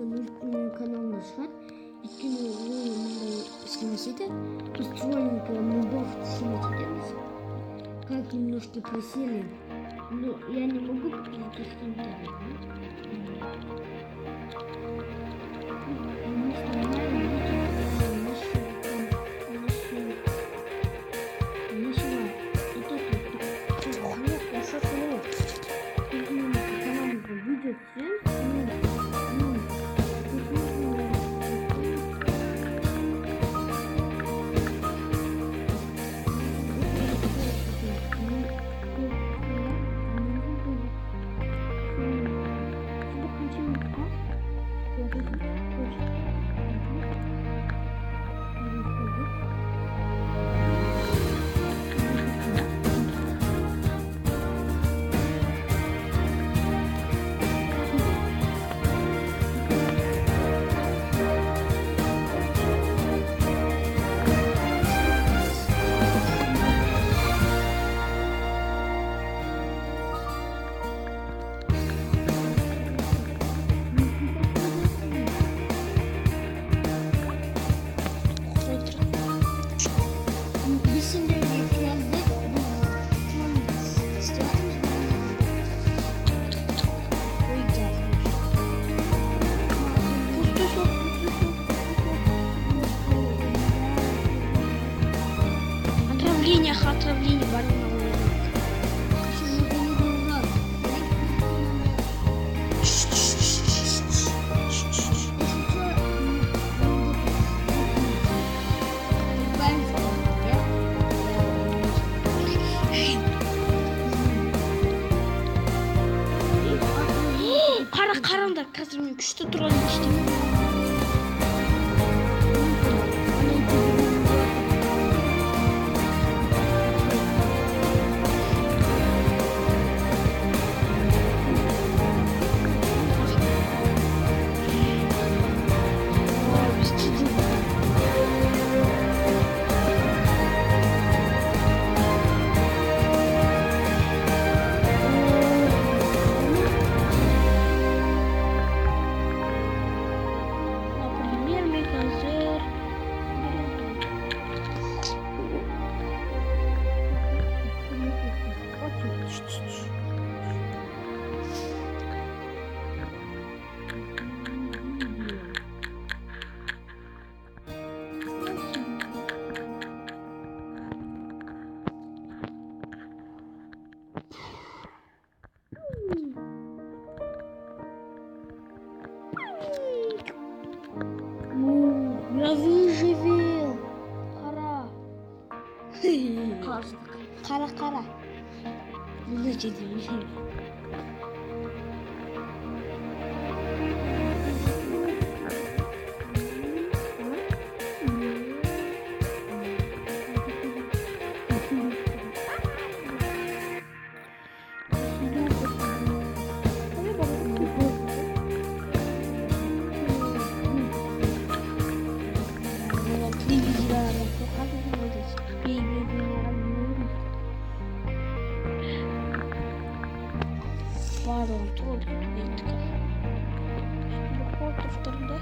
каналына шығады. Өйткені ол мындай снимать етеді. Біз троллинг мобов снимать етеміз. Как немножко просели. Но я не могу перепустить интернет. Отравление барона. Қараңдар, қазір мен күшті тұрған ештеңе. Я выживел. Қара. Мына жерде выживел. Pardon, troll ettik. Şimdi kol taraflarında.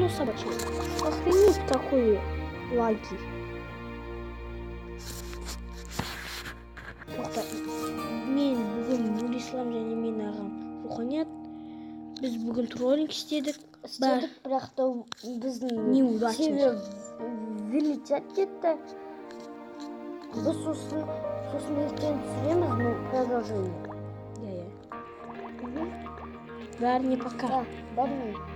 ну собачий. Охренеть какой лаги. Мен бүгін Нұрислам және мен ағам руханият. Біз бүгін троллинг істедік, бірақ та біздің неудачный. вылетать кетті. Біз сосын ертең түсіреміз, ну, продолжение. Бәріне пока. Да, бәріне.